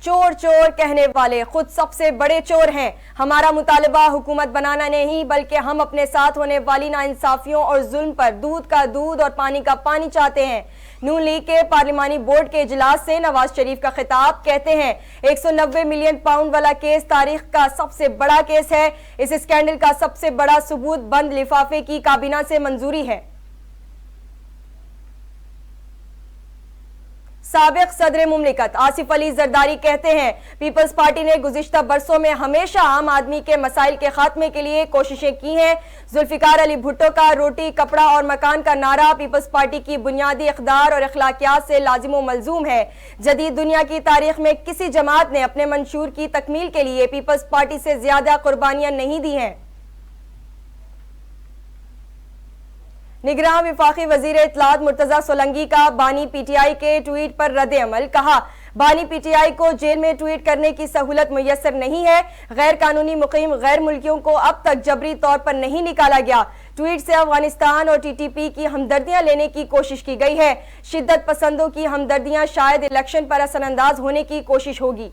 چور چور کہنے والے خود سب سے بڑے چور ہیں۔ ہمارا مطالبہ حکومت بنانا نہیں بلکہ ہم اپنے ساتھ ہونے والی ناانصافیوں اور ظلم پر دودھ کا دودھ اور پانی کا پانی چاہتے ہیں۔ نون لیگ کے پارلیمانی بورڈ کے اجلاس سے نواز شریف کا خطاب، کہتے ہیں 190 ملین پاؤنڈ والا کیس تاریخ کا سب سے بڑا کیس ہے۔ اس اسکینڈل کا سب سے بڑا ثبوت بند لفافے کی کابینہ سے منظوری ہے۔ سابق صدر مملکت آصف علی زرداری کہتے ہیں پیپلز پارٹی نے گزشتہ برسوں میں ہمیشہ عام آدمی کے مسائل کے خاتمے کے لیے کوششیں کی ہیں۔ ذوالفقار علی بھٹو کا روٹی کپڑا اور مکان کا نعرہ پیپلز پارٹی کی بنیادی اقدار اور اخلاقیات سے لازم و ملزوم ہے۔ جدید دنیا کی تاریخ میں کسی جماعت نے اپنے منشور کی تکمیل کے لیے پیپلز پارٹی سے زیادہ قربانیاں نہیں دی ہیں۔ نگراں وفاقی وزیر اطلاعات مرتضی سولنگی کا بانی پی ٹی آئی کے ٹویٹ پر رد عمل، کہا بانی پی ٹی آئی کو جیل میں ٹویٹ کرنے کی سہولت میسر نہیں ہے۔ غیر قانونی مقیم غیر ملکیوں کو اب تک جبری طور پر نہیں نکالا گیا۔ ٹویٹ سے افغانستان اور ٹی ٹی پی کی ہمدردیاں لینے کی کوشش کی گئی ہے۔ شدت پسندوں کی ہمدردیاں شاید الیکشن پر اثر انداز ہونے کی کوشش ہوگی۔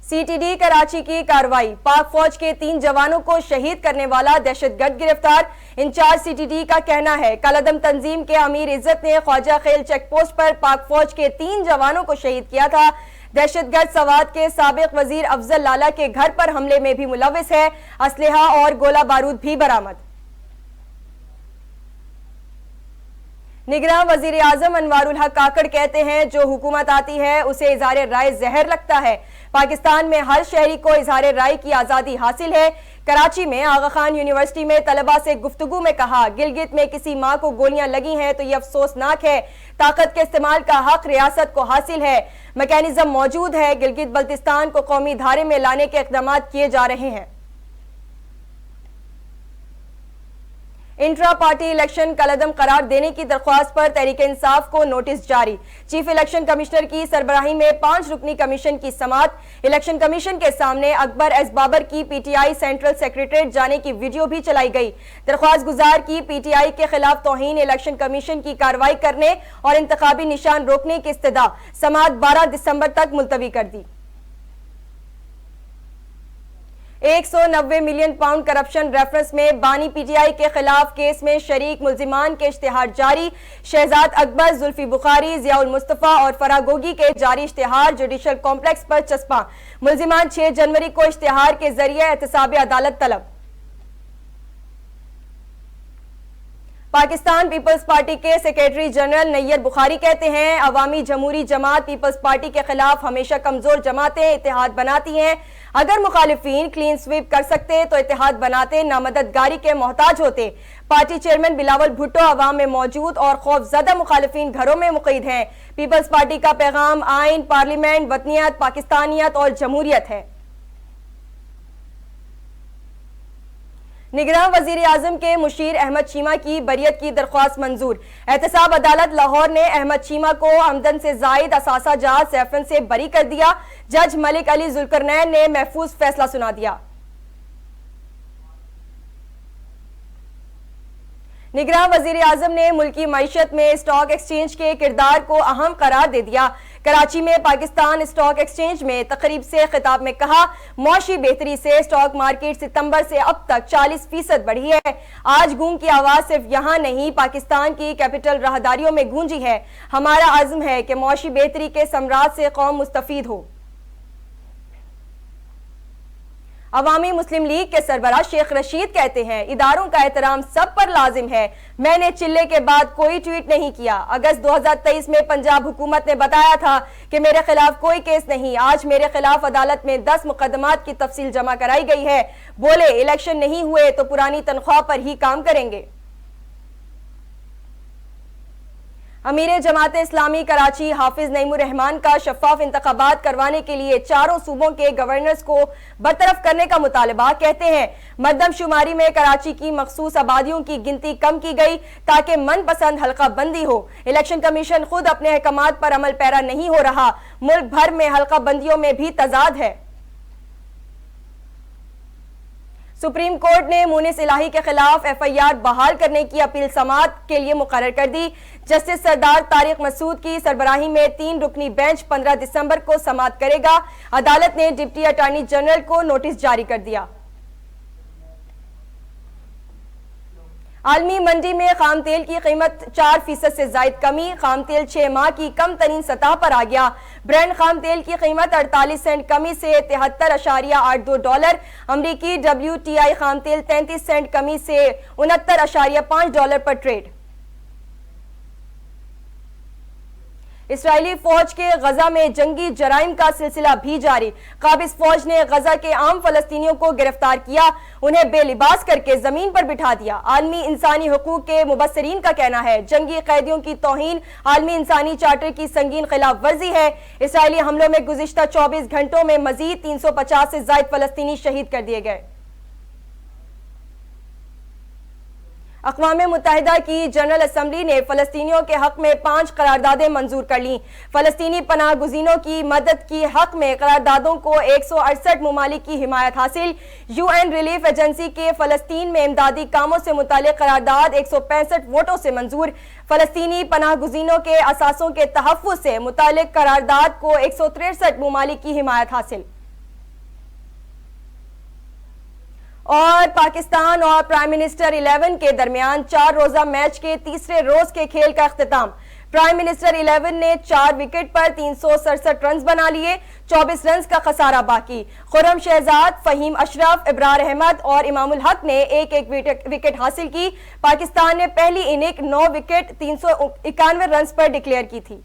سی ٹی ڈی کراچی کی کارروائی، پاک فوج کے 3 جوانوں کو شہید کرنے والا دہشت گرد گرفتار۔ انچارج سی ٹی ڈی کا کہنا ہے کالعدم تنظیم کے امیر عزت نے خواجہ خیل چیک پوسٹ پر پاک فوج کے 3 جوانوں کو شہید کیا تھا۔ دہشت گرد سوات کے سابق وزیر افضل لالہ کے گھر پر حملے میں بھی ملوث ہے۔ اسلحہ اور گولہ بارود بھی برآمد۔ نگراں وزیر اعظم انوار الحق کاکڑ کہتے ہیں جو حکومت آتی ہے اسے اظہار رائے زہر لگتا ہے۔ پاکستان میں ہر شہری کو اظہار رائے کی آزادی حاصل ہے۔ کراچی میں آغا خان یونیورسٹی میں طلبہ سے گفتگو میں کہا گلگت میں کسی ماں کو گولیاں لگی ہیں تو یہ افسوسناک ہے۔ طاقت کے استعمال کا حق ریاست کو حاصل ہے۔ میکینزم موجود ہے۔ گلگت بلتستان کو قومی دھارے میں لانے کے اقدامات کیے جا رہے ہیں۔ انٹرا پارٹی الیکشن کالعدم قرار دینے کی درخواست پر تحریک انصاف کو نوٹس جاری۔ چیف الیکشن کمشنر کی سربراہی میں 5 رکنی کمیشن کی سماعت۔ الیکشن کمیشن کے سامنے اکبر ایس بابر کی P T I central secretariat جانے کی ویڈیو بھی چلائی گئی۔ درخواست گزار کی پی ٹی آئی کے خلاف توہین الیکشن کمیشن کی کارروائی کرنے اور انتخابی نشان روکنے کی استدعا سماعت 12 دسمبر تک ملتوی کر دی۔ 190 ملین پاؤنڈ کرپشن ریفرنس میں بانی پی ٹی آئی کے خلاف کیس میں شریک ملزمان کے اشتہار جاری۔ شہزاد اکبر، زلفی بخاری، ضیاء المصطفیٰ اور فرح گوگی کے جاری اشتہار جوڈیشل کمپلیکس پر چسپاں۔ ملزمان 6 جنوری کو اشتہار کے ذریعے احتساب عدالت طلب۔ پاکستان پیپلز پارٹی کے سیکریٹری جنرل نیّر بخاری کہتے ہیں عوامی جمہوری جماعت پیپلز پارٹی کے خلاف ہمیشہ کمزور جماعتیں اتحاد بناتی ہیں۔ اگر مخالفین کلین سویپ کر سکتے تو اتحاد بناتے نہ مددگاری کے محتاج ہوتے۔ پارٹی چیئرمین بلاول بھٹو عوام میں موجود اور خوف زدہ مخالفین گھروں میں مقید ہیں۔ پیپلز پارٹی کا پیغام آئین، پارلیمنٹ، وطنیت، پاکستانیت اور جمہوریت ہے۔ نگراں وزیر اعظم کے مشیر احمد چیمہ کی بریت کی درخواست منظور۔ احتساب عدالت لاہور نے احمد چیمہ کو آمدن سے زائد اثاثہ جات سیفرن سے بری کر دیا۔ جج ملک علی ذوالقرنین نے محفوظ فیصلہ سنا دیا۔ نگراں وزیر اعظم نے ملکی معیشت میں اسٹاک ایکسچینج کے کردار کو اہم قرار دے دیا۔ کراچی میں پاکستان اسٹاک ایکسچینج میں تقریب سے خطاب میں کہا معاشی بہتری سے اسٹاک مارکیٹ ستمبر سے اب تک 40% بڑھی ہے۔ آج گونگ کی آواز صرف یہاں نہیں پاکستان کی کیپٹل راہداریوں میں گونجی ہے۔ ہمارا عزم ہے کہ معاشی بہتری کے ثمرات سے قوم مستفید ہو۔ عوامی مسلم لیگ کے سربراہ شیخ رشید کہتے ہیں اداروں کا احترام سب پر لازم ہے۔ میں نے چلے کے بعد کوئی ٹویٹ نہیں کیا۔ اگست 2023 میں پنجاب حکومت نے بتایا تھا کہ میرے خلاف کوئی کیس نہیں۔ آج میرے خلاف عدالت میں 10 مقدمات کی تفصیل جمع کرائی گئی ہے۔ بولے الیکشن نہیں ہوئے تو پرانی تنخواہ پر ہی کام کریں گے۔ امیر جماعت اسلامی کراچی حافظ نعیم الرحمان کا شفاف انتخابات کروانے کے لیے 4 صوبوں کے گورنرز کو برطرف کرنے کا مطالبہ، کہتے ہیں مردم شماری میں کراچی کی مخصوص آبادیوں کی گنتی کم کی گئی تاکہ من پسند حلقہ بندی ہو۔ الیکشن کمیشن خود اپنے احکامات پر عمل پیرا نہیں ہو رہا۔ ملک بھر میں حلقہ بندیوں میں بھی تضاد ہے۔ سپریم کورٹ نے مونس الہی کے خلاف FIR بحال کرنے کی اپیل سماعت کے لیے مقرر کر دی۔ جسٹس سردار طارق مسعود کی سربراہی میں 3 رکنی بینچ 15 دسمبر کو سماعت کرے گا۔ عدالت نے ڈپٹی اٹارنی جنرل کو نوٹس جاری کر دیا۔ عالمی منڈی میں خام تیل کی قیمت 4% سے زائد کمی، خام تیل 6 ماہ کی کم ترین سطح پر آ گیا۔ برنٹ خام تیل کی قیمت 48 سینٹ کمی سے $73.82، امریکی WTI خام تیل 33 سینٹ کمی سے $69.5 پر ٹریڈ۔ اسرائیلی فوج کے غزہ میں جنگی جرائم کا سلسلہ بھی جاری۔ قابض فوج نے غزہ کے عام فلسطینیوں کو گرفتار کیا، انہیں بے لباس کر کے زمین پر بٹھا دیا۔ عالمی انسانی حقوق کے مبصرین کا کہنا ہے جنگی قیدیوں کی توہین عالمی انسانی چارٹر کی سنگین خلاف ورزی ہے۔ اسرائیلی حملوں میں گزشتہ 24 گھنٹوں میں مزید 350 سے زائد فلسطینی شہید کر دیے گئے۔ اقوام متحدہ کی جنرل اسمبلی نے فلسطینیوں کے حق میں 5 قراردادیں منظور کر لیں۔ فلسطینی پناہ گزینوں کی مدد کی حق میں قراردادوں کو 168 ممالک کی حمایت حاصل۔ UN ریلیف ایجنسی کے فلسطین میں امدادی کاموں سے متعلق قرارداد 165 ووٹوں سے منظور۔ فلسطینی پناہ گزینوں کے اثاثوں کے تحفظ سے متعلق قرارداد کو 163 ممالک کی حمایت حاصل۔ اور پاکستان اور پرائم منسٹر 11 کے درمیان 4 روزہ میچ کے تیسرے روز کے کھیل کا اختتام۔ پرائم منسٹر 11 نے 4 وکٹ پر 367 رنز بنا لیے، 24 رنز کا خسارہ باقی۔ خرم شہزاد، فہیم اشرف، ابرار احمد اور امام الحق نے ایک ایک وکٹ حاصل کی۔ پاکستان نے پہلی اننگ 9 وکٹ 391 رنز پر ڈکلیئر کی تھی۔